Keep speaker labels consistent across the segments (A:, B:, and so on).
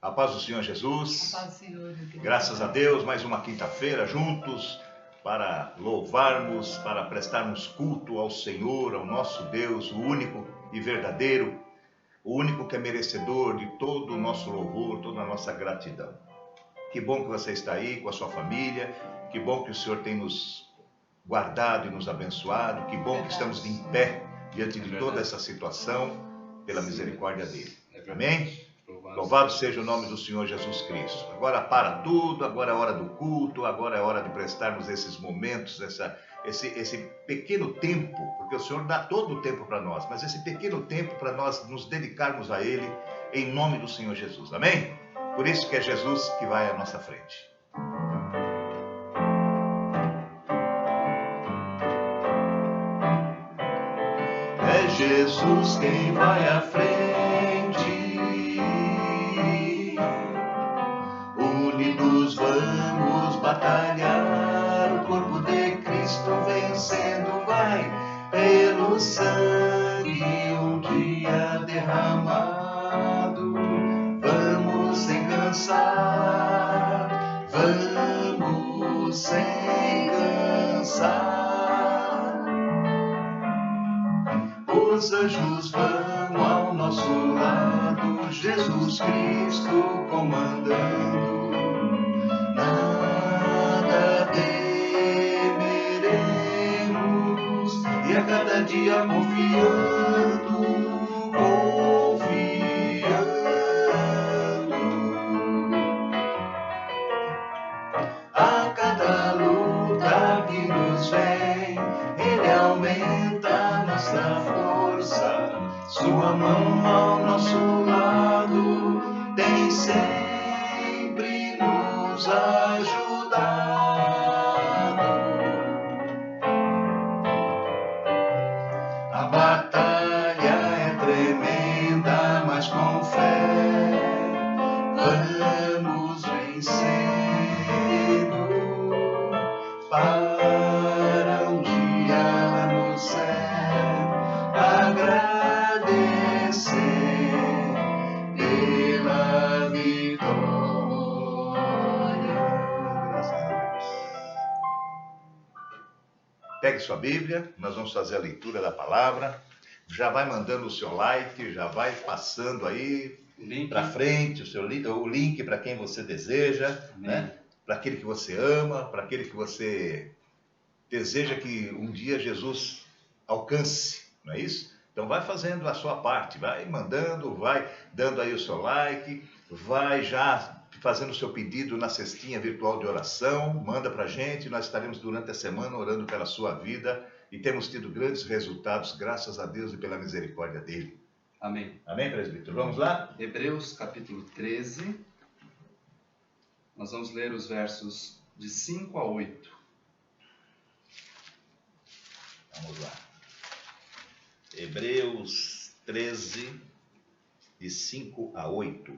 A: A paz do Senhor Jesus.
B: A paz do Senhor,
A: Graças a Deus, mais uma quinta-feira juntos para louvarmos, para prestarmos culto ao Senhor, ao nosso Deus, o único e verdadeiro, o único que é merecedor de todo o nosso louvor, toda a nossa gratidão. Que bom que você está aí com a sua família, que bom que o Senhor tem nos guardado e nos abençoado, que bom que estamos em pé diante de toda essa situação, pela misericórdia dele. Amém? Louvado seja o nome do Senhor Jesus Cristo. Agora para tudo, agora é hora do culto, agora é hora de prestarmos esses momentos, esse pequeno tempo, porque o Senhor dá todo o tempo para nós, mas esse pequeno tempo para nós nos dedicarmos a Ele, em nome do Senhor Jesus. Amém? Por isso que é Jesus que vai à nossa frente. É Jesus quem vai à frente. Unidos vamos batalhar, o corpo de Cristo vencendo vai, pelo sangue um dia derramado. Vamos sem cansar, vamos sem cansar. Os anjos vão ao nosso lado, Jesus Cristo comandando. Nada temeremos, e a cada dia confiando. A cada luta que nos vem, Ele aumenta nossa força. Sua mão ao nosso lado tem sempre nos ajudado. A batalha é tremenda, mas com fé vamos vencendo para um dia no céu agradecer pela vitória. Graças a Deus. Pegue sua Bíblia, nós vamos fazer a leitura da palavra. Já vai mandando o seu like, já vai passando aí para frente o link para quem você deseja, né? Para aquele que você ama, para aquele que você deseja que um dia Jesus alcance, não é isso? Então vai fazendo a sua parte, vai mandando, vai dando aí o seu like, vai já fazendo o seu pedido na cestinha virtual de oração, manda para a gente, nós estaremos durante a semana orando pela sua vida e temos tido grandes resultados, graças a Deus e pela misericórdia dele.
C: Amém.
A: Amém, presbítero? Vamos lá?
C: Hebreus capítulo 13, nós vamos ler os versos de 5 a 8.
A: Vamos lá. Hebreus 13, de 5 a 8.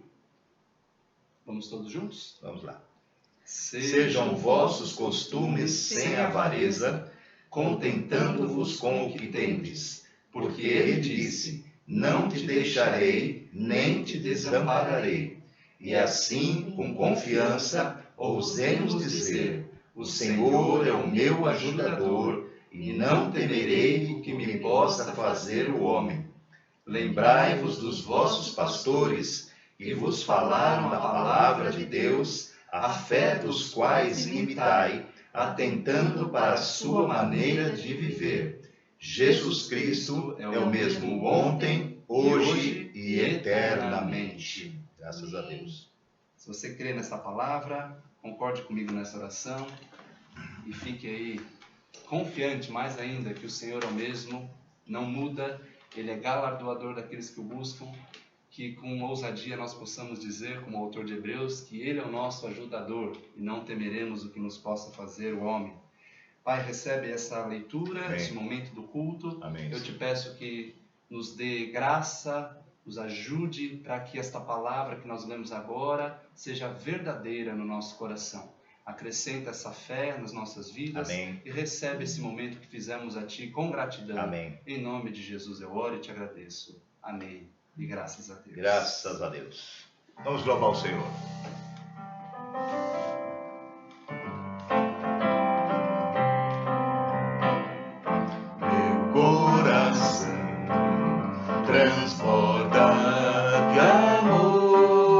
C: Vamos todos juntos?
A: Vamos lá. Sejam vossos costumes sem avareza, contentando-vos com o que tendes, porque ele disse: não te deixarei, nem te desampararei. E assim, com confiança, ousemos dizer: o Senhor é o meu ajudador, e não temerei o que me possa fazer o homem. Lembrai-vos dos vossos pastores, que vos falaram a palavra de Deus, a fé dos quais imitai, atentando para a sua maneira de viver. Jesus Cristo é o mesmo ontem, hoje e eternamente. Graças a Deus.
C: Se você crê nessa palavra, concorde comigo nessa oração e fique aí confiante mais ainda que o Senhor é o mesmo, não muda, Ele é galardoador daqueles que o buscam, que com ousadia nós possamos dizer, como autor de Hebreus, que Ele é o nosso ajudador e não temeremos o que nos possa fazer o homem. Pai, recebe essa leitura,
A: Amém.
C: Esse momento do culto.
A: Amém.
C: Eu te peço que nos dê graça, nos ajude para que esta palavra que nós lemos agora seja verdadeira no nosso coração. Acrescenta essa fé nas nossas vidas.
A: Amém.
C: E recebe esse momento que fizemos a Ti com gratidão.
A: Amém.
C: Em nome de Jesus eu oro e te agradeço. Amém. E graças a Deus.
A: Graças a Deus. Vamos louvar o Senhor. Meu coração transborda de amor,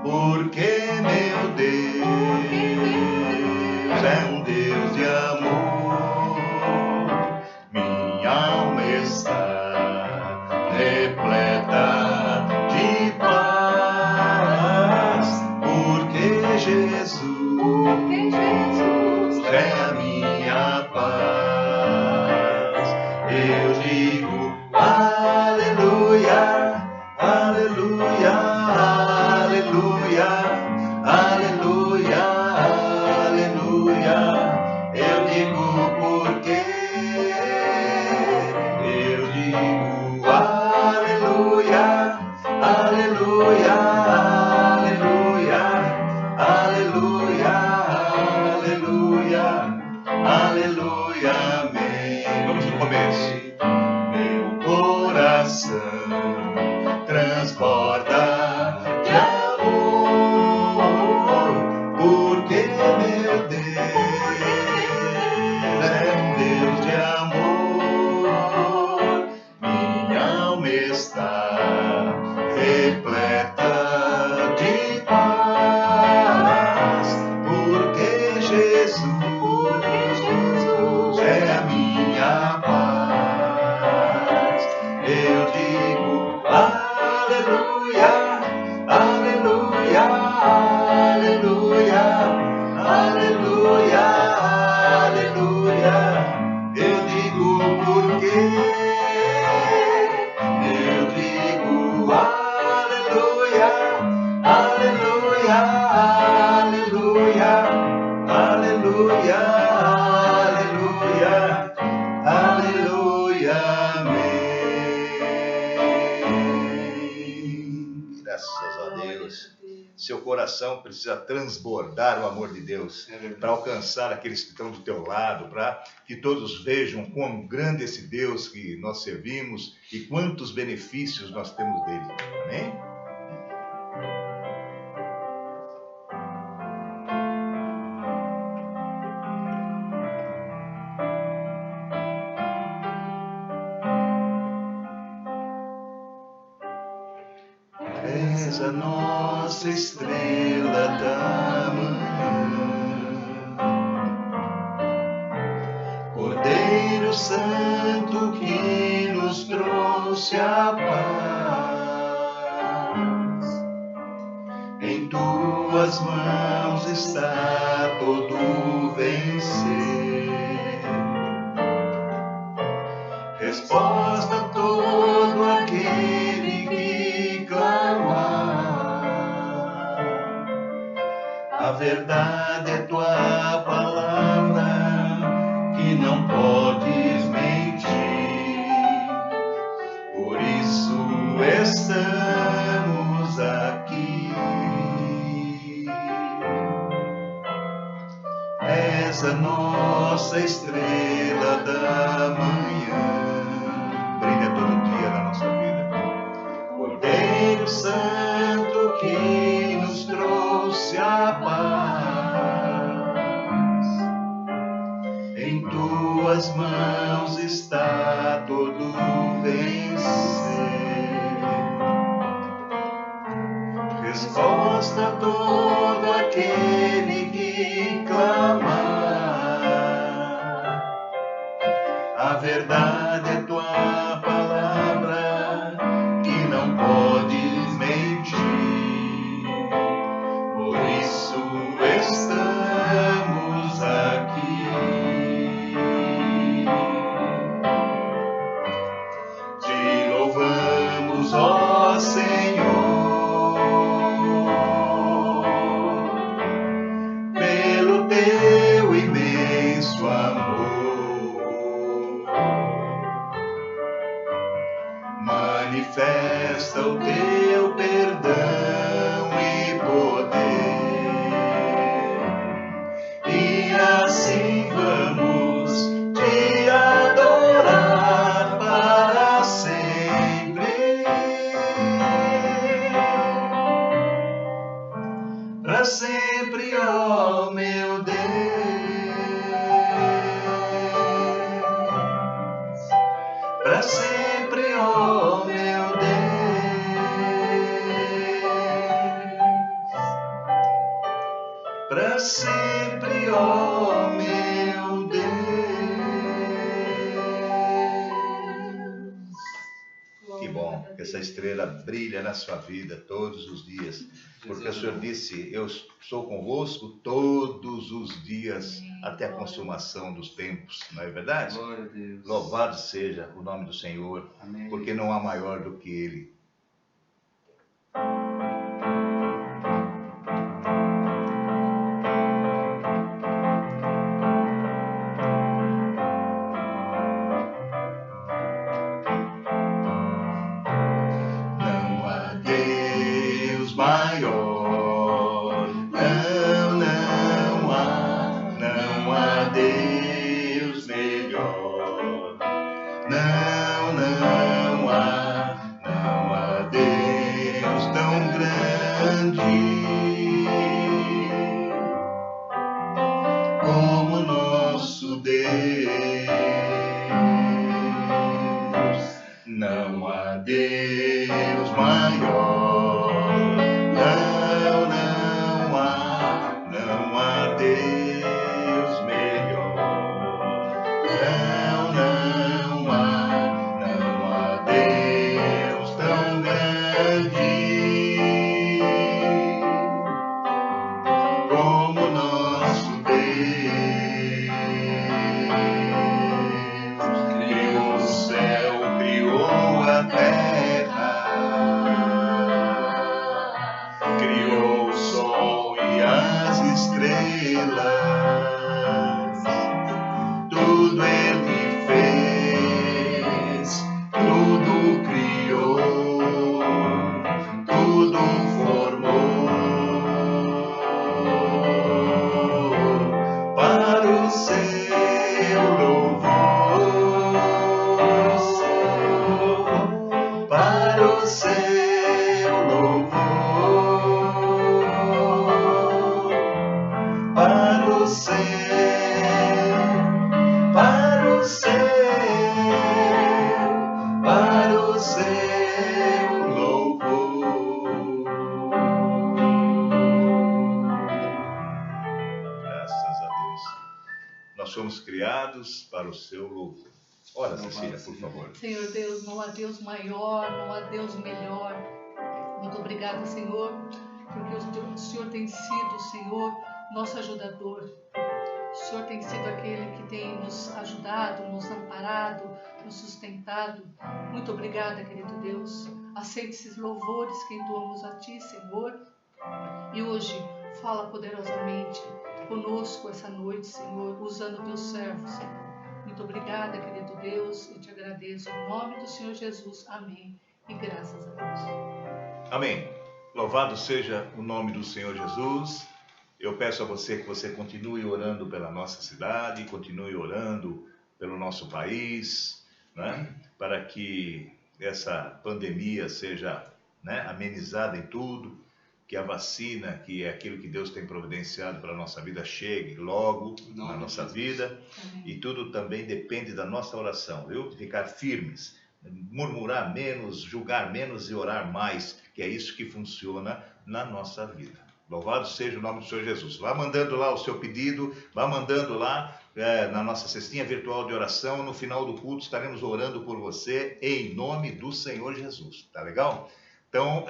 A: porque meu Deus é um Deus de amor. Minha alma está repleta de paz, porque Jesus é a minha paz. Eu digo aleluia, aleluia, aleluia, aleluia, aleluia. Eu digo porque eu digo aleluia, aleluia, aleluia, aleluia, aleluia, aleluia, amém. Vamos no começo. Meu coração transborda de amor, porque meu Deus é um Deus de amor. Minha alma está repleta de paz, porque Jesus é a minha paz. Eu digo aleluia, aleluia, aleluia, aleluia, aleluia. Eu digo porque eu digo aleluia, aleluia, aleluia, aleluia, aleluia, aleluia, amém. Graças a Deus. Seu coração precisa transbordar o amor de Deus para alcançar aqueles que estão do teu lado, para que todos vejam quão grande é esse Deus que nós servimos e quantos benefícios nós temos dele. Amém? És a nossa estrela da manhã, Cordeiro Santo que nos trouxe a paz. Em tuas mãos está todo vencer, resposta a todo aquele que clamar. A verdade é tua palavra, que não podes mentir. Por isso estamos aqui. És a nossa estrela da manhã, brilha todo dia na nossa vida. Cordeiro Santo que nos trouxe a paz. Em tuas mãos está todo vencer, resposta a todo aquele que clamar. A verdade é tua palavra, que não podes mentir. Por isso estamos aqui. Te louvamos, ó Senhor, pelo teu imenso amor. sempre, ó meu Deus, para sempre, ó meu Deus, para sempre, ó meu Deus. Que bom que essa estrela brilha na sua vida todos os dias, porque o Senhor disse: eu sou convosco todos os dias até a consumação dos tempos, não é verdade?
C: Glória a Deus.
A: Louvado seja o nome do Senhor,
C: Amém.
A: porque não há maior do que Ele. Não há Deus maior, não há Deus melhor, não há Deus tão grande como nosso Deus. Não há Deus maior, não há Deus melhor, não há Deus tão grande como nosso Deus. Criou o céu, criou a terra, criou o sol e as estrelas, tudo Ele fez, tudo criou, tudo formou para o seu louvor, para o seu louvor, para o seu, para o seu, para o seu louvor. Graças a Deus. Nós somos criados para o seu louvor. Ora, Cecília, por favor.
B: Senhor Deus, não há Deus maior, não há Deus melhor. Muito obrigada, Senhor, porque o Senhor tem sido, Senhor, nosso ajudador. O Senhor tem sido aquele que tem nos ajudado, nos amparado, nos sustentado. Muito obrigada, querido Deus. Aceite esses louvores que entoamos a Ti, Senhor. E hoje, fala poderosamente conosco essa noite, Senhor, usando o Teu servo, Senhor. Muito obrigada, querido Deus, eu te agradeço. Em nome do Senhor Jesus, amém. E graças a Deus.
A: Amém. Louvado seja o nome do Senhor Jesus. Eu peço a você que você continue orando pela nossa cidade, continue orando pelo nosso país, né? Para que essa pandemia seja, né, amenizada em tudo, que a vacina, que é aquilo que Deus tem providenciado para a nossa vida, chegue logo na nossa vida.
B: Amém.
A: E tudo também depende da nossa oração, viu? De ficar firmes, murmurar menos, julgar menos e orar mais, que é isso que funciona na nossa vida. Louvado seja o nome do Senhor Jesus. Vá mandando lá o seu pedido, vá mandando lá na nossa cestinha virtual de oração. No final do culto estaremos orando por você em nome do Senhor Jesus. Tá legal? Então,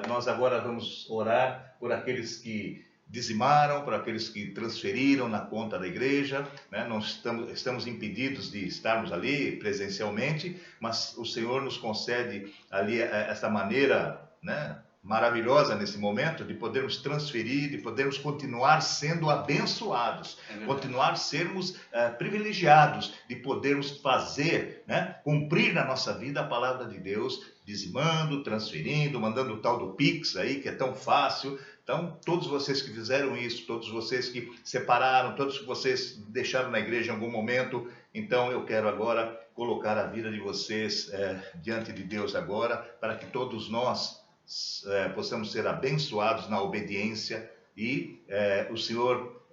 A: nós agora vamos orar por aqueles que dizimaram, por aqueles que transferiram na conta da igreja, né? Nós estamos impedidos de estarmos ali presencialmente, mas o Senhor nos concede ali essa maneira, né, maravilhosa nesse momento de podermos transferir, de podermos continuar sendo abençoados, continuar sermos privilegiados, de podermos fazer, né, cumprir na nossa vida a palavra de Deus, dizimando, transferindo, mandando o tal do Pix aí, que é tão fácil. Então, todos vocês que fizeram isso, todos vocês que separaram, todos que vocês deixaram na igreja em algum momento, então eu quero agora colocar a vida de vocês diante de Deus agora, para que todos nós possamos ser abençoados na obediência, e o Senhor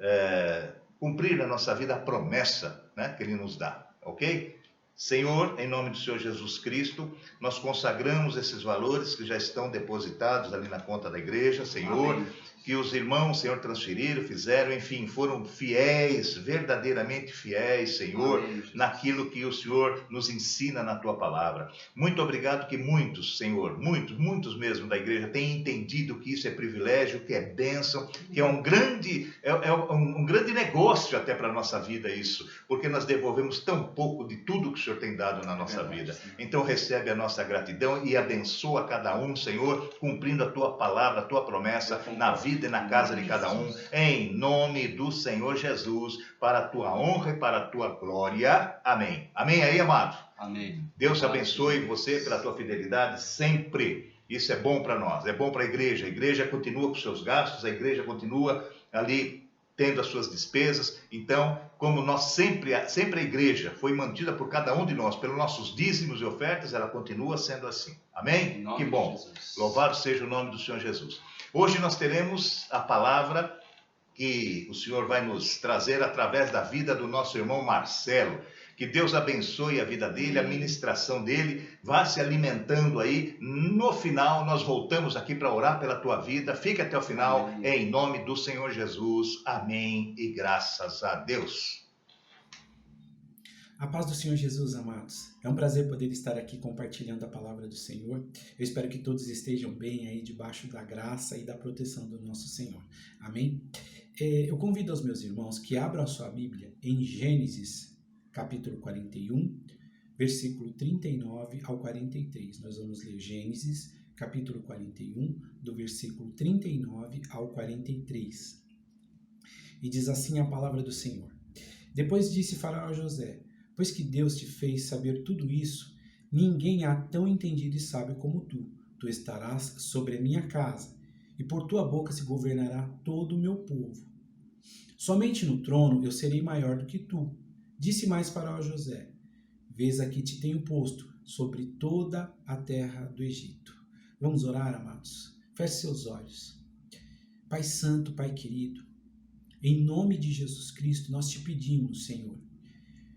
A: cumprir na nossa vida a promessa, né, que Ele nos dá, ok? Senhor, em nome do Senhor Jesus Cristo, nós consagramos esses valores que já estão depositados ali na conta da igreja, Senhor. Amém. Que os irmãos, Senhor, transferiram, fizeram, enfim, foram fiéis, verdadeiramente fiéis, Senhor, amém, naquilo que o Senhor nos ensina na Tua palavra. Muito obrigado que muitos, Senhor, muitos mesmo da igreja têm entendido que isso é privilégio, que é bênção, que é um grande negócio até para a nossa vida isso, porque nós devolvemos tão pouco de tudo que o Senhor tem dado na nossa vida. Então recebe a nossa gratidão e abençoa cada um, Senhor, cumprindo a Tua palavra, a Tua promessa na vida e na casa de cada um, em nome do Senhor Jesus, para a Tua honra e para a Tua glória. Amém. Amém aí, amado?
C: Amém.
A: Deus abençoe você pela Tua fidelidade sempre. Isso é bom para nós, é bom para a igreja continua com seus gastos, a igreja continua ali tendo as suas despesas. Então, como nós sempre a igreja foi mantida por cada um de nós, pelos nossos dízimos e ofertas, ela continua sendo assim. Amém? Que bom. Louvado seja o nome do Senhor Jesus. Hoje nós teremos a palavra que o Senhor vai nos trazer através da vida do nosso irmão Marcelo. Que Deus abençoe a vida dele, a ministração dele, vá se alimentando aí. No final, nós voltamos aqui para orar pela tua vida. Fica até o final, em nome do Senhor Jesus. Amém e graças a Deus.
D: A paz do Senhor Jesus, amados. É um prazer poder estar aqui compartilhando a palavra do Senhor. Eu espero que todos estejam bem aí debaixo da graça e da proteção do nosso Senhor. Amém? Eu convido aos meus irmãos que abram a sua Bíblia em Gênesis, capítulo 41, versículo 39 ao 43. Nós vamos ler Gênesis, capítulo 41, do versículo 39 ao 43. E diz assim a palavra do Senhor. Depois disse Faraó a José: pois que Deus te fez saber tudo isso, ninguém há tão entendido e sábio como tu. Tu estarás sobre a minha casa, e por tua boca se governará todo o meu povo. Somente no trono eu serei maior do que tu. Disse mais Faraó a José: vês aqui te tenho posto sobre toda a terra do Egito. Vamos orar, amados? Feche seus olhos. Pai santo, Pai querido, em nome de Jesus Cristo, nós te pedimos, Senhor,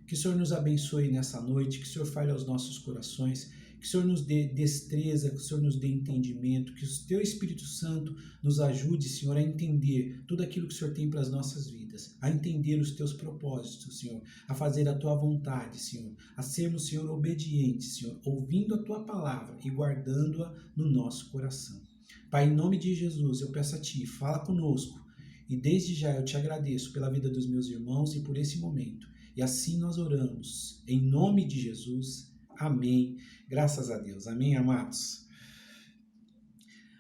D: que o Senhor nos abençoe nessa noite, que o Senhor fale aos nossos corações, que o Senhor nos dê destreza, que o Senhor nos dê entendimento, que o Teu Espírito Santo nos ajude, Senhor, a entender tudo aquilo que o Senhor tem para as nossas vidas, a entender os Teus propósitos, Senhor, a fazer a Tua vontade, Senhor, a sermos, Senhor, obedientes, Senhor, ouvindo a Tua palavra e guardando-a no nosso coração. Pai, em nome de Jesus, eu peço a Ti, fala conosco, e desde já eu Te agradeço pela vida dos meus irmãos e por esse momento. E assim nós oramos, em nome de Jesus, amém, graças a Deus, amém, amados.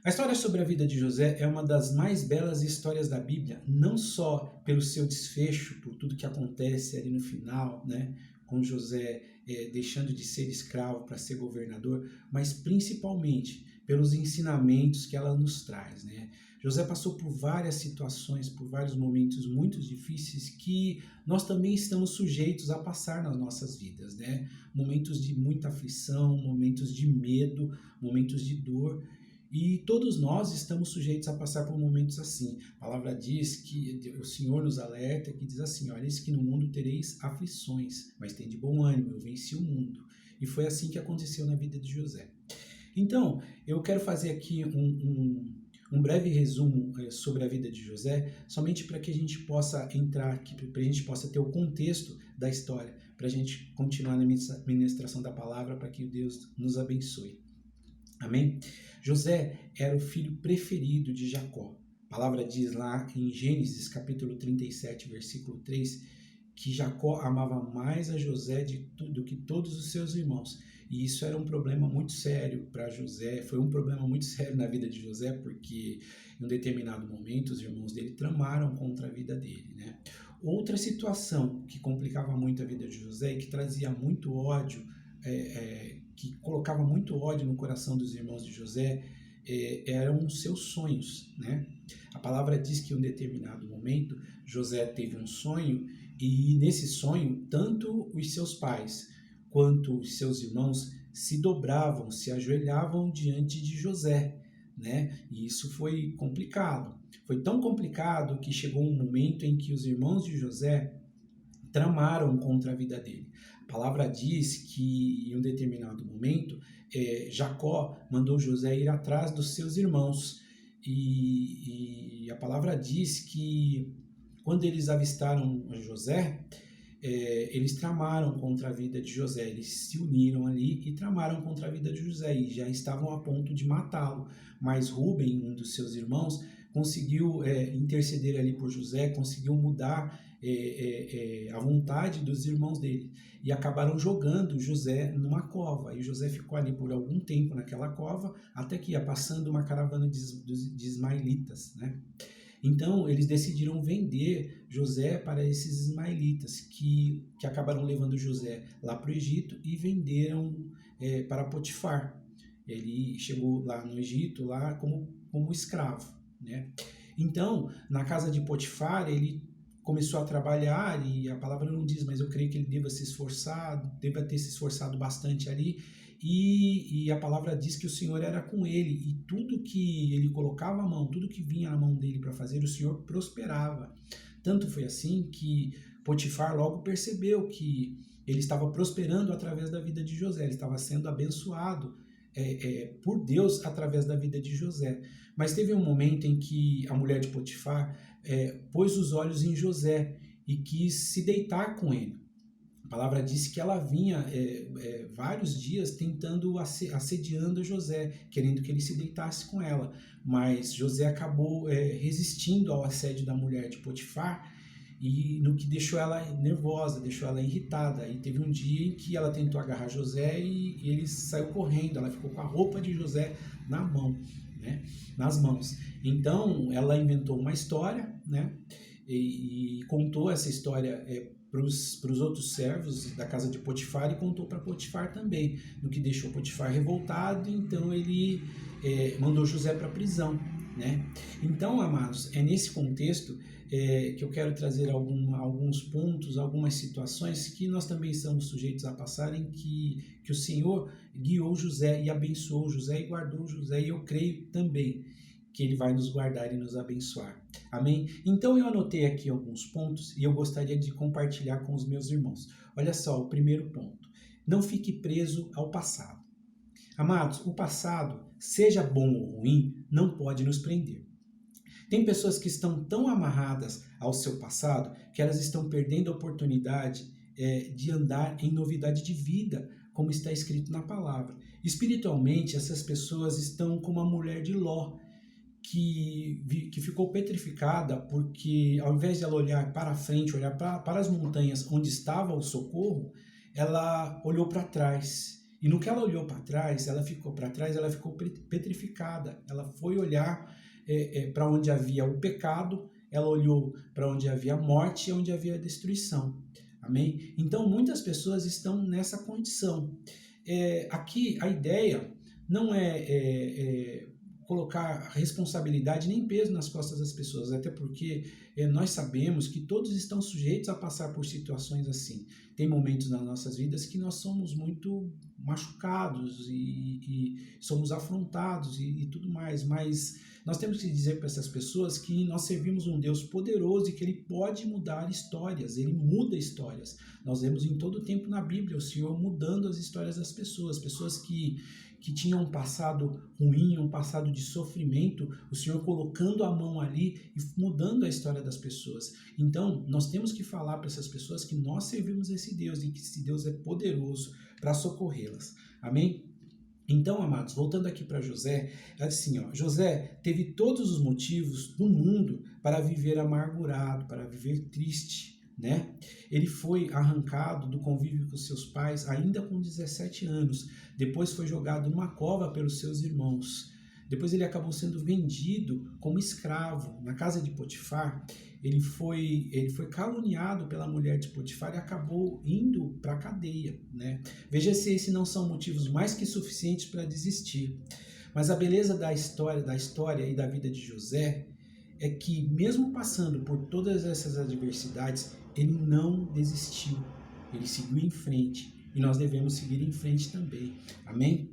D: A história sobre a vida de José é uma das mais belas histórias da Bíblia, não só pelo seu desfecho, por tudo que acontece ali no final, né, com José deixando de ser escravo para ser governador, mas principalmente pelos ensinamentos que ela nos traz, né? José passou por várias situações, por vários momentos muito difíceis que nós também estamos sujeitos a passar nas nossas vidas, né? Momentos de muita aflição, momentos de medo, momentos de dor. E todos nós estamos sujeitos a passar por momentos assim. A palavra diz que o Senhor nos alerta, que diz assim: olha, eis que no mundo tereis aflições, mas tem de bom ânimo, eu venci o mundo. E foi assim que aconteceu na vida de José. Então, eu quero fazer aqui um breve resumo sobre a vida de José, somente para que a gente possa entrar aqui, para a gente possa ter o contexto da história, para a gente continuar na ministração da palavra, para que Deus nos abençoe. Amém? José era o filho preferido de Jacó. A palavra diz lá em Gênesis, capítulo 37, versículo 3, que Jacó amava mais a José do que todos os seus irmãos. E isso era um problema muito sério para José, foi um problema muito sério na vida de José, porque em um determinado momento os irmãos dele tramaram contra a vida dele, né? Outra situação que complicava muito a vida de José e que trazia muito ódio, que colocava muito ódio no coração dos irmãos de José, eram os seus sonhos, né? A palavra diz que em um determinado momento José teve um sonho e nesse sonho tanto os seus pais quanto os seus irmãos se dobravam, se ajoelhavam diante de José, né? E isso foi complicado. Foi tão complicado que chegou um momento em que os irmãos de José tramaram contra a vida dele. A palavra diz que em um determinado momento Jacó mandou José ir atrás dos seus irmãos e a palavra diz que quando eles avistaram José, eles tramaram contra a vida de José, eles se uniram ali e tramaram contra a vida de José e já estavam a ponto de matá-lo, mas Rúben, um dos seus irmãos, conseguiu interceder ali por José, conseguiu mudar a vontade dos irmãos dele e acabaram jogando José numa cova, e José ficou ali por algum tempo naquela cova, até que ia passando uma caravana de ismaelitas, né? Então eles decidiram vender José para esses ismaelitas que acabaram levando José lá para o Egito e venderam para Potifar. Ele chegou lá no Egito lá como escravo, né? Então, na casa de Potifar, ele começou a trabalhar, e a palavra não diz, mas eu creio que ele deva ter se esforçado bastante ali, e a palavra diz que o Senhor era com ele, e tudo que ele colocava a mão, tudo que vinha na mão dele para fazer, o Senhor prosperava. Tanto foi assim que Potifar logo percebeu que ele estava prosperando através da vida de José, ele estava sendo abençoado por Deus através da vida de José. Mas teve um momento em que a mulher de Potifar pôs os olhos em José e quis se deitar com ele. A palavra diz que ela vinha vários dias tentando, assediando José, querendo que ele se deitasse com ela. Mas José acabou resistindo ao assédio da mulher de Potifar, e no que deixou ela nervosa, deixou ela irritada. E teve um dia em que ela tentou agarrar José e ele saiu correndo, ela ficou com a roupa de José na mão, né, nas mãos. Então ela inventou uma história, né, e contou essa história para os outros servos da casa de Potifar e contou para Potifar também, no que deixou Potifar revoltado. Então ele mandou José para a prisão, né? Então, amados, é nesse contexto que eu quero trazer alguns pontos, algumas situações que nós também estamos sujeitos a passar, em que o Senhor guiou José e abençoou José e guardou José, e eu creio também que Ele vai nos guardar e nos abençoar. Amém? Então eu anotei aqui alguns pontos e eu gostaria de compartilhar com os meus irmãos. Olha só, o primeiro ponto: não fique preso ao passado. Amados, o passado, seja bom ou ruim, não pode nos prender. Tem pessoas que estão tão amarradas ao seu passado que elas estão perdendo a oportunidade de andar em novidade de vida, como está escrito na palavra. Espiritualmente, essas pessoas estão como a mulher de Ló, que ficou petrificada porque, ao invés de ela olhar para frente, olhar para as montanhas onde estava o socorro, ela olhou para trás. E no que ela olhou para trás, ela ficou petrificada. Ela foi olhar para onde havia o pecado, ela olhou para onde havia morte e onde havia destruição. Amém? Então, muitas pessoas estão nessa condição. Aqui, a ideia não é colocar responsabilidade nem peso nas costas das pessoas, até porque nós sabemos que todos estão sujeitos a passar por situações assim. Tem momentos nas nossas vidas que nós somos muito machucados e somos afrontados e tudo mais, mas nós temos que dizer para essas pessoas que nós servimos um Deus poderoso e que Ele pode mudar histórias, Ele muda histórias. Nós vemos em todo o tempo na Bíblia o Senhor mudando as histórias das pessoas que tinham um passado ruim, um passado de sofrimento, o Senhor colocando a mão ali e mudando a história das pessoas. Então, nós temos que falar para essas pessoas que nós servimos esse Deus e que esse Deus é poderoso para socorrê-las. Amém? Então, amados, voltando aqui para José, é assim, José teve todos os motivos do mundo para viver amargurado, para viver triste, né? Ele foi arrancado do convívio com seus pais ainda com 17 anos, depois foi jogado numa cova pelos seus irmãos, depois ele acabou sendo vendido como escravo na casa de Potifar. Ele foi caluniado pela mulher de Potifar e acabou indo para a cadeia, né? Veja se esses não são motivos mais que suficientes para desistir. Mas a beleza da história e da vida de José é que, mesmo passando por todas essas adversidades, ele não desistiu, ele seguiu em frente, e nós devemos seguir em frente também, amém?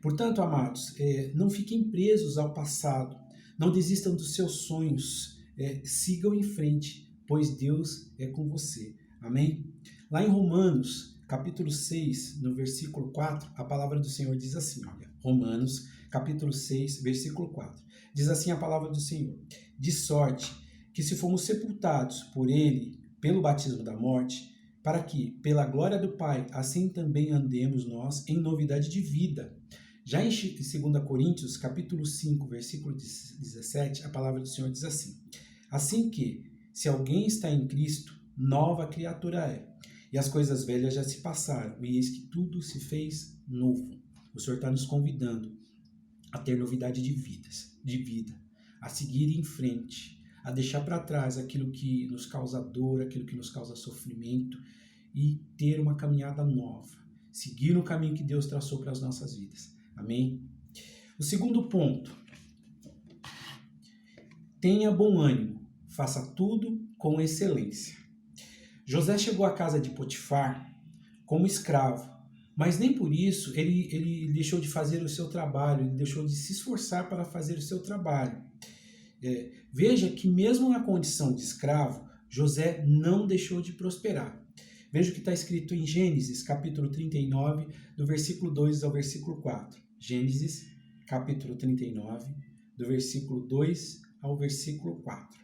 D: Portanto, amados, não fiquem presos ao passado, não desistam dos seus sonhos, sigam em frente, pois Deus é com você. Amém? Lá em Romanos, capítulo 6, no versículo 4, a palavra do Senhor diz assim, olha, Romanos, capítulo 6, versículo 4, diz assim a palavra do Senhor: de sorte que se fomos sepultados por ele, pelo batismo da morte, para que, pela glória do Pai, assim também andemos nós em novidade de vida. Já em 2 Coríntios, capítulo 5, versículo 17, a palavra do Senhor diz assim: assim que, se alguém está em Cristo, nova criatura é, e as coisas velhas já se passaram, e eis que tudo se fez novo. O Senhor está nos convidando a ter novidade de vida, a seguir em frente, a deixar para trás aquilo que nos causa dor, aquilo que nos causa sofrimento, e ter uma caminhada nova, seguir no caminho que Deus traçou para as nossas vidas. Amém? O segundo ponto: tenha bom ânimo, faça tudo com excelência. José chegou à casa de Potifar como escravo, mas nem por isso ele deixou de fazer o seu trabalho, ele deixou de se esforçar para fazer o seu trabalho. Veja que mesmo na condição de escravo, José não deixou de prosperar. Veja o que está escrito em Gênesis, capítulo 39, do versículo 2 ao versículo 4. Gênesis, capítulo 39, do versículo 2 ao versículo 4.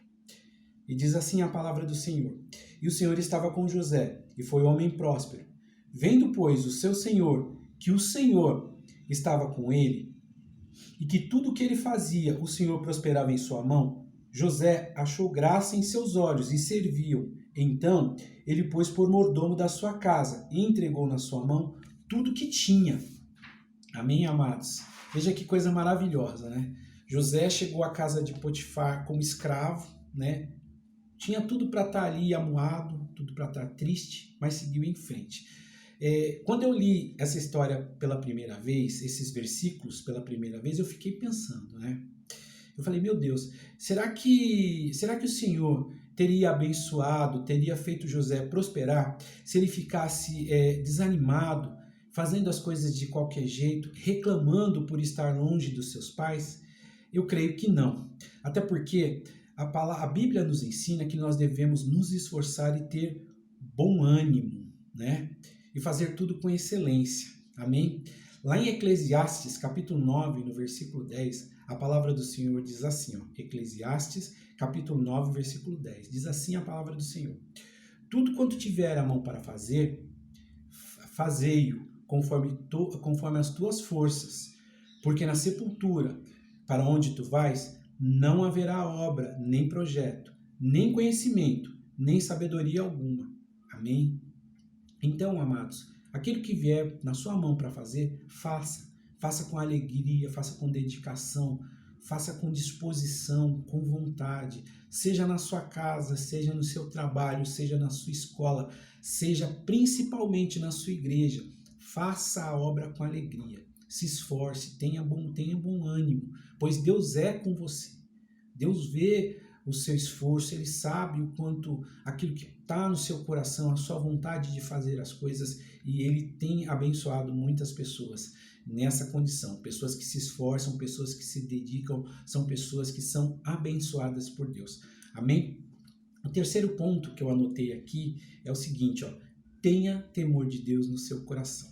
D: E diz assim a palavra do Senhor: e o Senhor estava com José, e foi homem próspero. Vendo, pois, o seu senhor, que o Senhor estava com ele, e que tudo o que ele fazia, o Senhor prosperava em sua mão, José achou graça em seus olhos e serviu. Então, ele pôs por mordomo da sua casa e entregou na sua mão tudo que tinha. Amém, amados? Veja que coisa maravilhosa, né? José chegou à casa de Potifar como escravo, né? Tinha tudo para estar ali amuado, tudo para estar triste, mas seguiu em frente. Quando eu li essa história pela primeira vez, esses versículos pela primeira vez, eu fiquei pensando, né? Eu falei, meu Deus, será que o Senhor teria abençoado, teria feito José prosperar se ele ficasse desanimado, fazendo as coisas de qualquer jeito, reclamando por estar longe dos seus pais? Eu creio que não. Até porque a Bíblia nos ensina que nós devemos nos esforçar e ter bom ânimo, né? E fazer tudo com excelência. Amém? Lá em Eclesiastes, capítulo 9, no versículo 10, a palavra do Senhor diz assim, ó, Eclesiastes, capítulo 9, versículo 10, diz assim a palavra do Senhor: tudo quanto tiver a mão para fazer, fazei-o conforme as tuas forças, porque na sepultura, para onde tu vais, não haverá obra, nem projeto, nem conhecimento, nem sabedoria alguma. Amém? Então, amados, aquilo que vier na sua mão para fazer, faça. Faça com alegria, faça com dedicação, faça com disposição, com vontade. Seja na sua casa, seja no seu trabalho, seja na sua escola, seja principalmente na sua igreja. Faça a obra com alegria. Se esforce, tenha bom ânimo, pois Deus é com você. Deus vê o seu esforço, Ele sabe o quanto aquilo que está no seu coração, a sua vontade de fazer as coisas, e Ele tem abençoado muitas pessoas nessa condição. Pessoas que se esforçam, pessoas que se dedicam, são pessoas que são abençoadas por Deus. Amém? O terceiro ponto que eu anotei aqui é o seguinte, ó: tenha temor de Deus no seu coração.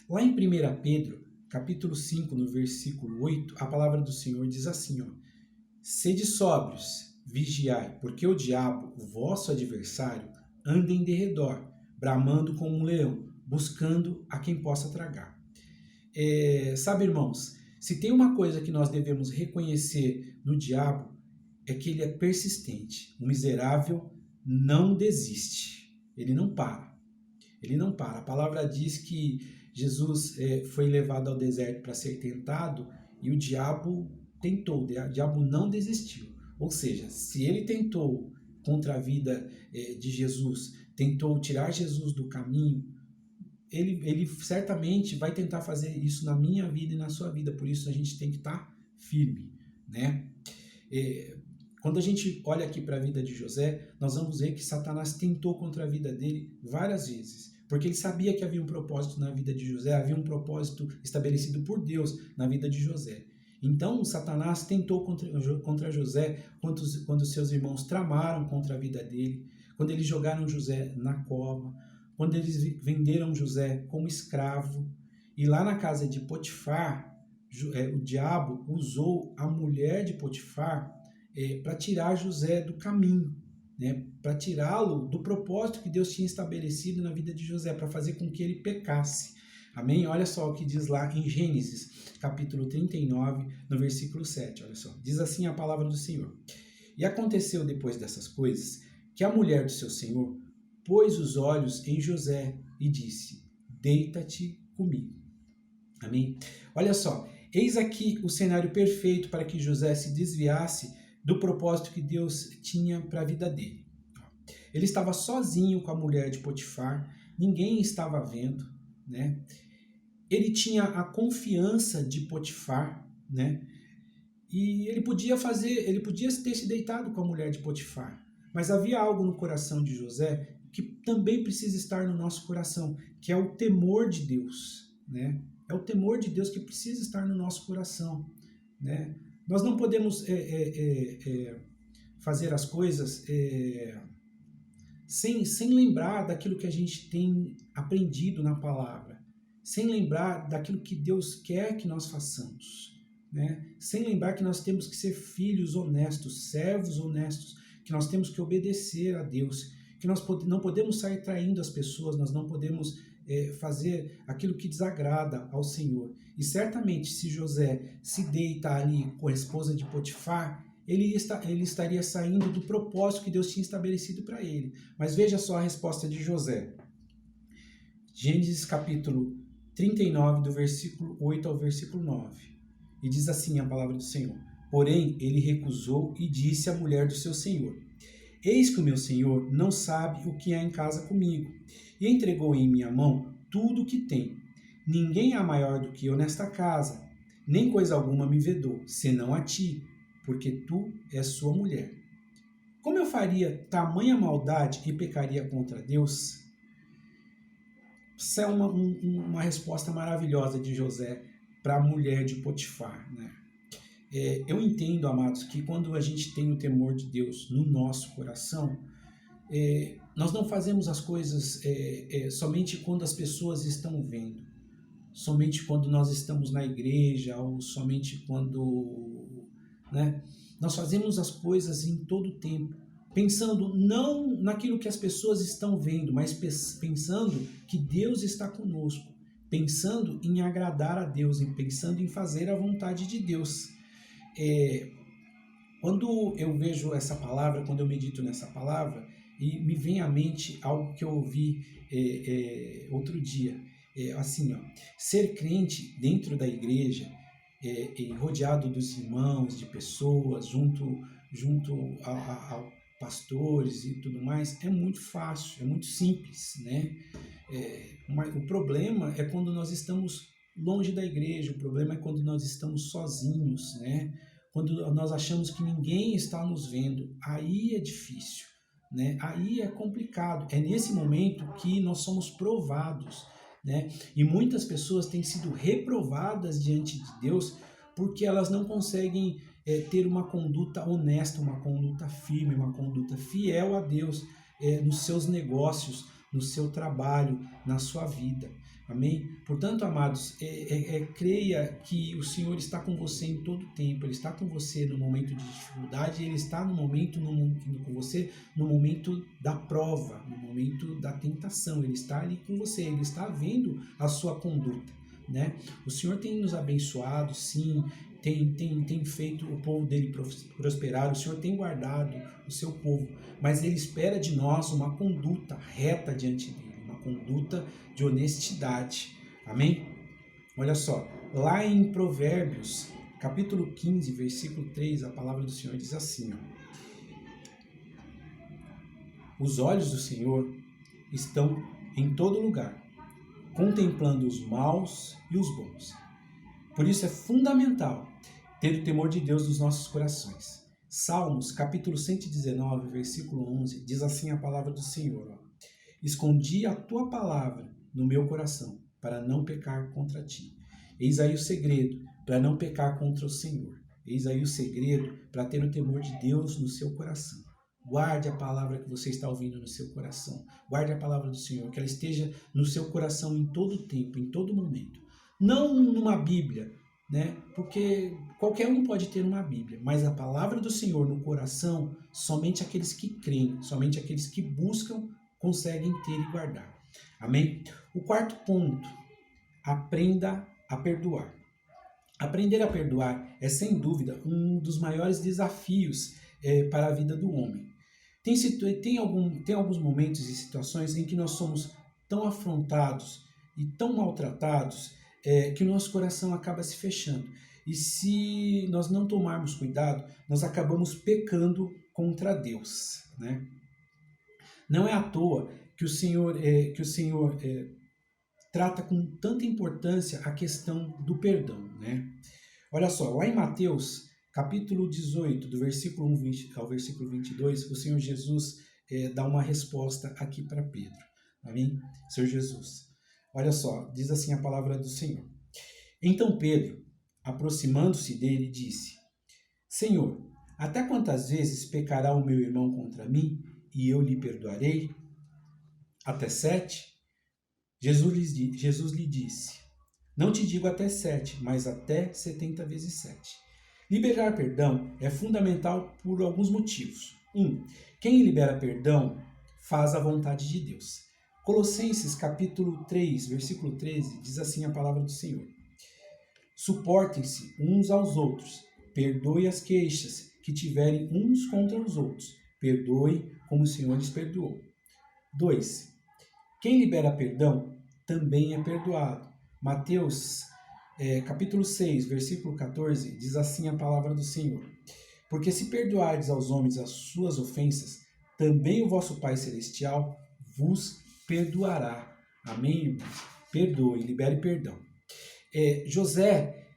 D: Lá em 1 Pedro, capítulo 5, no versículo 8, a palavra do Senhor diz assim, ó: sede sóbrios, vigiai, porque o diabo, o vosso adversário, anda em derredor, bramando como um leão, buscando a quem possa tragar. Sabe, irmãos, se tem uma coisa que nós devemos reconhecer no diabo, é que ele é persistente. O miserável não desiste. Ele não para. Ele não para. A palavra diz que Jesus foi levado ao deserto para ser tentado e o diabo tentou. O diabo não desistiu. Ou seja, se ele tentou contra a vida de Jesus, tentou tirar Jesus do caminho, ele certamente vai tentar fazer isso na minha vida e na sua vida. Por isso a gente tem que estar firme, né? Quando a gente olha aqui para a vida de José, nós vamos ver que Satanás tentou contra a vida dele várias vezes. porque ele sabia que havia um propósito na vida de José, havia um propósito estabelecido por Deus na vida de José. Então, Satanás tentou contra José quando seus irmãos tramaram contra a vida dele, quando eles jogaram José na cova, quando eles venderam José como escravo. E lá na casa de Potifar, o diabo usou a mulher de Potifar para tirar José do caminho, né? Para tirá-lo do propósito que Deus tinha estabelecido na vida de José, para fazer com que ele pecasse. Amém? Olha só o que diz lá em Gênesis, capítulo 39, no versículo 7. Olha só, diz assim a palavra do Senhor. E aconteceu depois dessas coisas, que a mulher do seu senhor pôs os olhos em José e disse, deita-te comigo. Amém? Olha só, eis aqui o cenário perfeito para que José se desviasse do propósito que Deus tinha para a vida dele. Ele estava sozinho com a mulher de Potifar, ninguém estava vendo, né? Ele tinha a confiança de Potifar, né? E ele podia ter se deitado com a mulher de Potifar, mas havia algo no coração de José que também precisa estar no nosso coração, que é o temor de Deus, né? É o temor de Deus que precisa estar no nosso coração, né? Nós não podemos fazer as coisas sem lembrar daquilo que a gente tem aprendido na palavra, sem lembrar daquilo que Deus quer que nós façamos, né? Sem lembrar que nós temos que ser filhos honestos, servos honestos, que nós temos que obedecer a Deus, que nós não podemos sair traindo as pessoas, nós não podemos fazer aquilo que desagrada ao Senhor. E certamente, se José se deita ali com a esposa de Potifar, ele estaria saindo do propósito que Deus tinha estabelecido para ele. Mas veja só a resposta de José. Gênesis capítulo 39, do versículo 8 ao versículo 9. E diz assim a palavra do Senhor. Porém, ele recusou e disse à mulher do seu senhor, eis que o meu senhor não sabe o que há em casa comigo, e entregou em minha mão tudo o que tem. Ninguém há maior do que eu nesta casa, nem coisa alguma me vedou, senão a ti, porque tu és sua mulher. Como eu faria tamanha maldade e pecaria contra Deus? Isso é uma resposta maravilhosa de José para a mulher de Potifar, né? Eu entendo, amados, que quando a gente tem o temor de Deus no nosso coração, nós não fazemos as coisas somente quando as pessoas estão vendo, somente quando nós estamos na igreja, ou somente quando, né? Nós fazemos as coisas em todo o tempo, pensando não naquilo que as pessoas estão vendo, mas pensando que Deus está conosco, pensando em agradar a Deus, pensando em fazer a vontade de Deus. Quando eu vejo essa palavra, quando eu medito nessa palavra, e me vem à mente algo que eu ouvi outro dia, assim, ó, ser crente dentro da igreja, rodeado dos irmãos, de pessoas, junto a pastores e tudo mais, é muito fácil, é muito simples, né? Mas o problema é quando nós estamos longe da igreja, o problema é quando nós estamos sozinhos, né? Quando nós achamos que ninguém está nos vendo, aí é difícil, né? Aí é complicado, é nesse momento que nós somos provados, né? E muitas pessoas têm sido reprovadas diante de Deus porque elas não conseguem ter uma conduta honesta, uma conduta firme, uma conduta fiel a Deus nos seus negócios, no seu trabalho, na sua vida. Amém? Portanto, amados, creia que o Senhor está com você em todo tempo, Ele está com você no momento de dificuldade, Ele está com você no momento da prova, no momento da tentação, Ele está ali com você, Ele está vendo a sua conduta, né? O Senhor tem nos abençoado, sim, tem feito o povo dele prosperar, o Senhor tem guardado o seu povo, mas Ele espera de nós uma conduta reta diante dele, uma conduta de honestidade. Amém? Olha só, lá em Provérbios, capítulo 15, versículo 3, a palavra do Senhor diz assim, ó, os olhos do Senhor estão em todo lugar, contemplando os maus e os bons. Por isso é fundamental ter o temor de Deus nos nossos corações. Salmos, capítulo 119, versículo 11, diz assim a palavra do Senhor, ó, escondi a tua palavra no meu coração, para não pecar contra ti. Eis aí o segredo, para não pecar contra o Senhor. Eis aí o segredo, para ter o temor de Deus no seu coração. Guarde a palavra que você está ouvindo no seu coração. Guarde a palavra do Senhor, que ela esteja no seu coração em todo tempo, em todo momento. Não numa Bíblia, né? Porque qualquer um pode ter uma Bíblia, mas a palavra do Senhor no coração, somente aqueles que creem, somente aqueles que buscam, conseguem ter e guardar. Amém? O quarto ponto, aprenda a perdoar. Aprender a perdoar é, sem dúvida, um dos maiores desafios para a vida do homem. Tem alguns momentos e situações em que nós somos tão afrontados e tão maltratados que o nosso coração acaba se fechando. E se nós não tomarmos cuidado, nós acabamos pecando contra Deus, né? Não é à toa que o Senhor trata com tanta importância a questão do perdão, né? Olha só, lá em Mateus, capítulo 18, do versículo 1 ao versículo 22, o Senhor Jesus dá uma resposta aqui para Pedro. Amém? Senhor Jesus. Olha só, diz assim a palavra do Senhor. Então Pedro, aproximando-se dele, disse: Senhor, até quantas vezes pecará o meu irmão contra mim e eu lhe perdoarei? Até 7? Jesus lhe disse: Não te digo até 7, mas até 70 vezes 7. Liberar perdão é fundamental por alguns motivos. 1. Quem libera perdão faz a vontade de Deus. Colossenses capítulo 3, versículo 13, diz assim a palavra do Senhor: Suportem-se uns aos outros, perdoe as queixas que tiverem uns contra os outros, perdoe como o Senhor lhes perdoou. 2. Quem libera perdão também é perdoado. Mateus capítulo 6, versículo 14, diz assim a palavra do Senhor: Porque se perdoardes aos homens as suas ofensas, também o vosso Pai Celestial vos perdoará. Amém, irmãos? Perdoe, libere perdão. José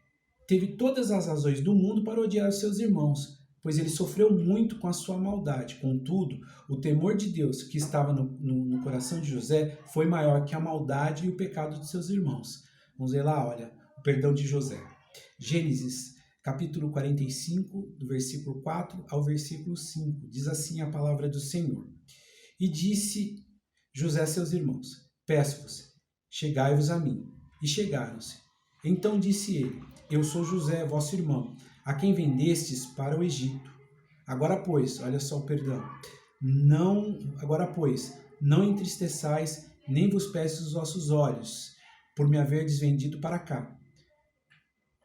D: teve todas as razões do mundo para odiar os seus irmãos, pois ele sofreu muito com a sua maldade. Contudo, o temor de Deus que estava no coração de José foi maior que a maldade e o pecado de seus irmãos. Vamos ver lá, olha, o perdão de José. Gênesis, capítulo 45, do versículo 4 ao versículo 5. Diz assim a palavra do Senhor: E disse José a seus irmãos: Peço-vos, chegai-vos a mim. E chegaram-se. Então disse ele: Eu sou José, vosso irmão, a quem vendestes para o Egito. Agora, pois, olha só o perdão. Não entristeçais, nem vos peço os vossos olhos, por me haverdes vendido para cá.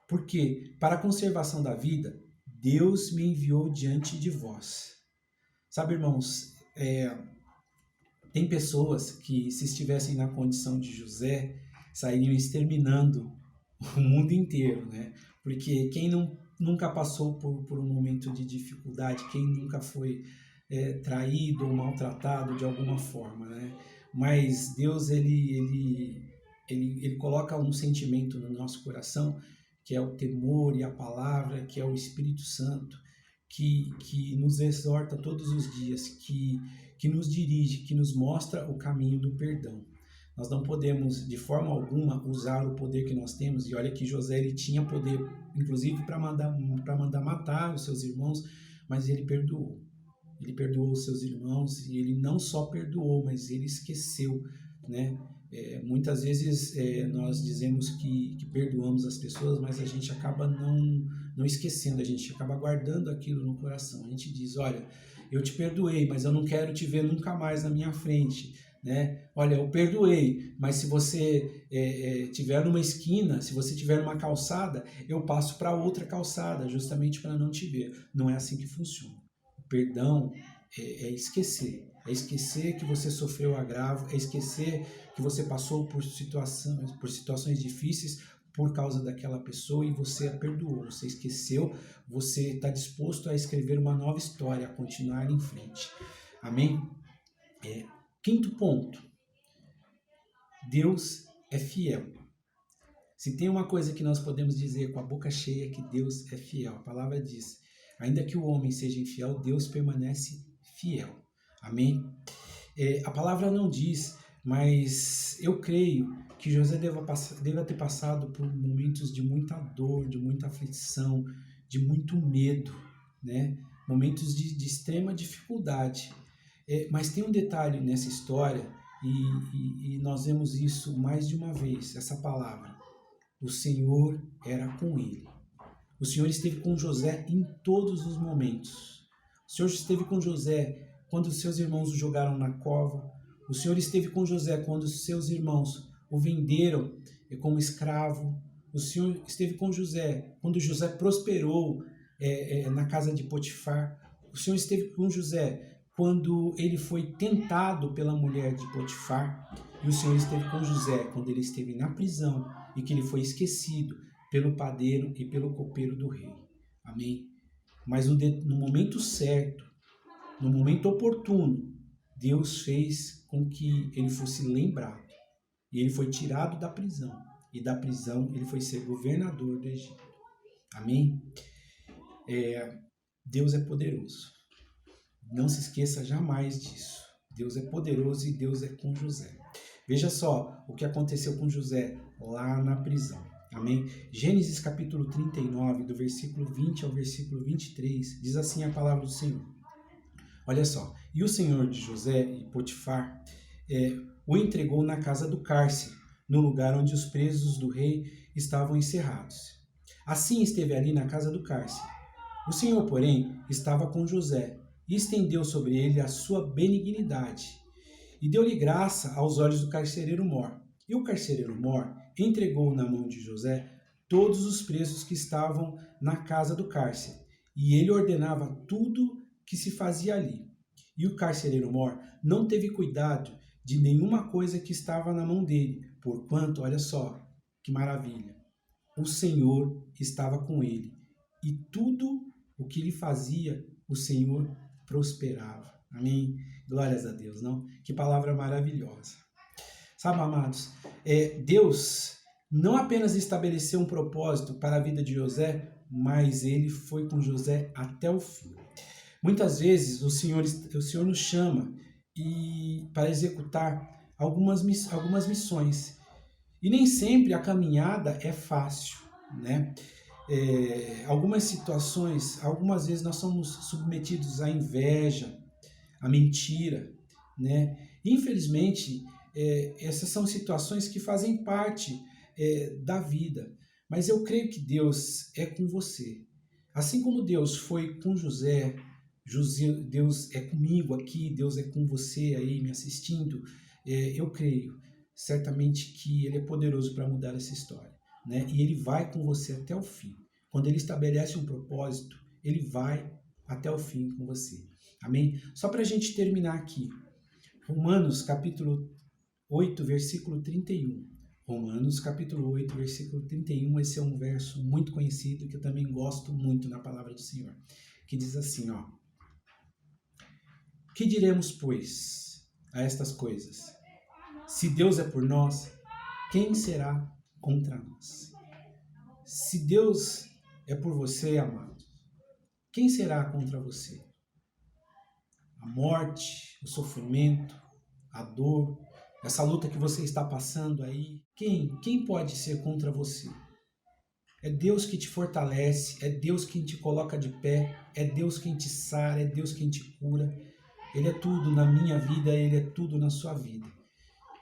D: Porque, para a conservação da vida, Deus me enviou diante de vós. Sabe, irmãos, tem pessoas que, se estivessem na condição de José, sairiam exterminando o mundo inteiro, né? Porque quem nunca passou por um momento de dificuldade, quem nunca foi traído ou maltratado de alguma forma, né? Mas Deus, ele coloca um sentimento no nosso coração, que é o temor e a palavra, que é o Espírito Santo, que nos exorta todos os dias, que nos dirige, que nos mostra o caminho do perdão. Nós não podemos, de forma alguma, usar o poder que nós temos. E olha que José, ele tinha poder, inclusive, para mandar matar os seus irmãos, mas ele perdoou. Ele perdoou os seus irmãos, e ele não só perdoou, mas ele esqueceu, né? Muitas vezes nós dizemos que perdoamos as pessoas, mas a gente acaba não esquecendo, a gente acaba guardando aquilo no coração. A gente diz: olha, eu te perdoei, mas eu não quero te ver nunca mais na minha frente, né? Olha, eu perdoei, mas se você tiver numa esquina, se você tiver numa calçada, eu passo para outra calçada, justamente para não te ver. Não é assim que funciona. O perdão é esquecer. É esquecer que você sofreu agravo, é esquecer que você passou por situações difíceis por causa daquela pessoa e você a perdoou, você esqueceu, você está disposto a escrever uma nova história, a continuar em frente. Amém? Quinto ponto, Deus é fiel. Se tem uma coisa que nós podemos dizer com a boca cheia, é que Deus é fiel. A palavra diz: ainda que o homem seja infiel, Deus permanece fiel. Amém? A palavra não diz, mas eu creio que José deva ter passado por momentos de muita dor, de muita aflição, de muito medo, né? Momentos de extrema dificuldade. Mas tem um detalhe nessa história, e nós vemos isso mais de uma vez, essa palavra. O Senhor era com ele. O Senhor esteve com José em todos os momentos. O Senhor esteve com José quando seus irmãos o jogaram na cova. O Senhor esteve com José quando seus irmãos o venderam como escravo. O Senhor esteve com José quando José prosperou na casa de Potifar. O Senhor esteve com José quando ele foi tentado pela mulher de Potifar. E o Senhor esteve com José quando ele esteve na prisão e que ele foi esquecido pelo padeiro e pelo copeiro do rei. Amém? Mas no momento certo, no momento oportuno, Deus fez com que ele fosse lembrado. E ele foi tirado da prisão. E da prisão ele foi ser governador do Egito. Amém? Deus é poderoso. Não se esqueça jamais disso. Deus é poderoso e Deus é com José. Veja só o que aconteceu com José lá na prisão. Amém? Gênesis capítulo 39, do versículo 20 ao versículo 23, diz assim a palavra do Senhor. Olha só. E o Senhor de José e Potifar o entregou na casa do cárcere, no lugar onde os presos do rei estavam encerrados. Assim esteve ali na casa do cárcere. O Senhor, porém, estava com José e estendeu sobre ele a sua benignidade e deu-lhe graça aos olhos do carcereiro mor. E o carcereiro mor entregou na mão de José todos os presos que estavam na casa do cárcere, e ele ordenava tudo que se fazia ali. E o carcereiro mor não teve cuidado de nenhuma coisa que estava na mão dele, porquanto, olha só, que maravilha, o Senhor estava com ele, e tudo o que ele fazia, o Senhor prosperava. Amém? Glórias a Deus, não? Que palavra maravilhosa. Sabe, amados, Deus não apenas estabeleceu um propósito para a vida de José, mas ele foi com José até o fim. Muitas vezes o Senhor nos chama para executar algumas missões. E nem sempre a caminhada é fácil, né? Algumas situações, algumas vezes nós somos submetidos à inveja, à mentira, né? Infelizmente, essas são situações que fazem parte da vida. Mas eu creio que Deus é com você. Assim como Deus foi com José, Deus é comigo aqui, Deus é com você aí me assistindo. Eu creio certamente que Ele é poderoso para mudar essa história, né? E Ele vai com você até o fim. Quando Ele estabelece um propósito, Ele vai até o fim com você. Amém? Só para a gente terminar aqui. Romanos capítulo 8, versículo 31. Romanos capítulo 8, versículo 31. Esse é um verso muito conhecido que eu também gosto muito na palavra do Senhor. Que diz assim, ó. Que diremos, pois, a estas coisas? Se Deus é por nós, quem será contra nós? Se Deus é por você, amado, quem será contra você? A morte, o sofrimento, a dor, essa luta que você está passando aí, quem pode ser contra você? É Deus que te fortalece, é Deus quem te coloca de pé, é Deus quem te sara, é Deus quem te cura. Ele é tudo na minha vida, Ele é tudo na sua vida.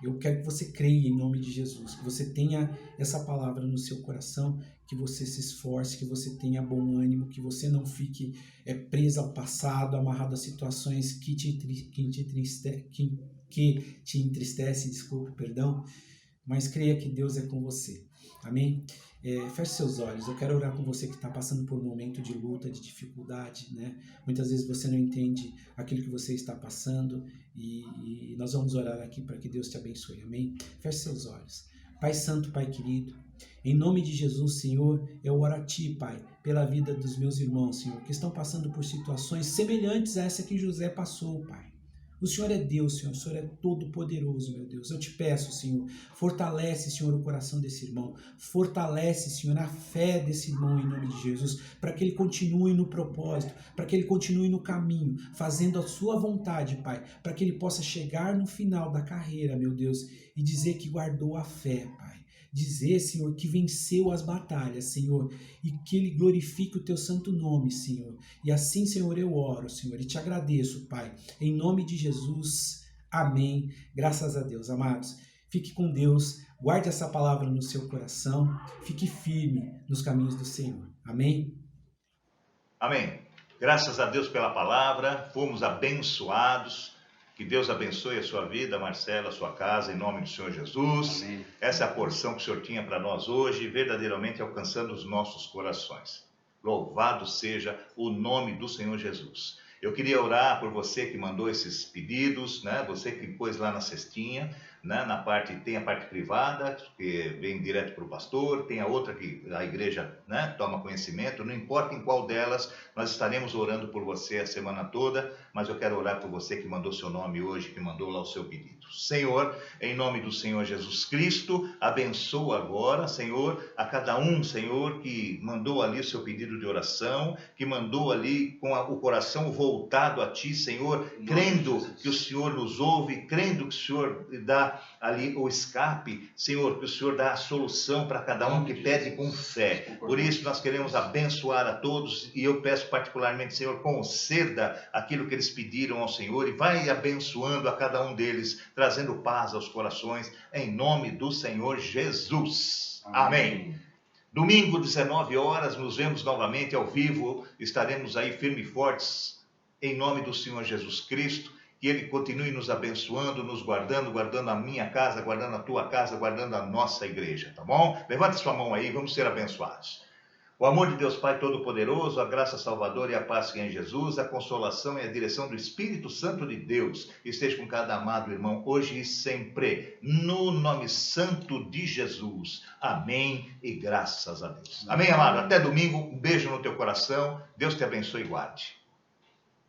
D: Eu quero que você creia em nome de Jesus, que você tenha essa palavra no seu coração, que você se esforce, que você tenha bom ânimo, que você não fique preso ao passado, amarrado a situações que te entristecem, mas creia que Deus é com você. Amém? Feche seus olhos, eu quero orar com você que está passando por um momento de luta, de dificuldade, né? Muitas vezes você não entende aquilo que você está passando e nós vamos orar aqui para que Deus te abençoe, amém? Feche seus olhos. Pai Santo, Pai querido, em nome de Jesus, Senhor, eu oro a Ti, Pai, pela vida dos meus irmãos, Senhor, que estão passando por situações semelhantes a essa que José passou, Pai. O Senhor é Deus, Senhor. O Senhor é todo-poderoso, meu Deus. Eu te peço, Senhor, fortalece, Senhor, o coração desse irmão. Fortalece, Senhor, a fé desse irmão em nome de Jesus, para que ele continue no propósito, para que ele continue no caminho, fazendo a sua vontade, Pai, para que ele possa chegar no final da carreira, meu Deus, e dizer que guardou a fé, Pai. Dizer, Senhor, que venceu as batalhas, Senhor, e que Ele glorifique o Teu santo nome, Senhor. E assim, Senhor, eu oro, Senhor, e te agradeço, Pai, em nome de Jesus. Amém. Graças a Deus, amados. Fique com Deus, guarde essa palavra no seu coração, fique firme nos caminhos do Senhor. Amém?
A: Amém. Graças a Deus pela palavra, fomos abençoados. Que Deus abençoe a sua vida, Marcela, a sua casa, em nome do Senhor Jesus.
C: Amém.
A: Essa é a porção que o Senhor tinha para nós hoje, verdadeiramente alcançando os nossos corações. Louvado seja o nome do Senhor Jesus. Eu queria orar por você que mandou esses pedidos, né? Você que pôs lá na cestinha, né? Tem a parte privada, que vem direto para o pastor, tem a outra que a igreja, né, toma conhecimento. Não importa em qual delas, nós estaremos orando por você a semana toda, mas eu quero orar por você que mandou seu nome hoje, que mandou lá o seu pedido. Senhor, em nome do Senhor Jesus Cristo, abençoa agora, Senhor, a cada um, Senhor, que mandou ali o seu pedido de oração, que mandou ali com o coração voltado a Ti, Senhor, crendo que o Senhor nos ouve, crendo que o Senhor dá ali o escape, Senhor, que o Senhor dá a solução para cada um que pede com fé. Por isso nós queremos abençoar a todos e eu peço particularmente, Senhor, conceda aquilo que eles pediram ao Senhor e vai abençoando a cada um deles, trazendo paz aos corações, em nome do Senhor Jesus. Amém. Domingo, 19 horas, nos vemos novamente ao vivo, estaremos aí firmes e fortes, em nome do Senhor Jesus Cristo. Que Ele continue nos abençoando, nos guardando, guardando a minha casa, guardando a tua casa, guardando a nossa igreja, tá bom? Levante sua mão aí, vamos ser abençoados. O amor de Deus Pai Todo-Poderoso, a graça salvadora e a paz que é em Jesus, a consolação e a direção do Espírito Santo de Deus esteja com cada amado irmão, hoje e sempre, no nome santo de Jesus. Amém e graças a Deus. Amém, amado? Até domingo, um beijo no teu coração, Deus te abençoe e guarde.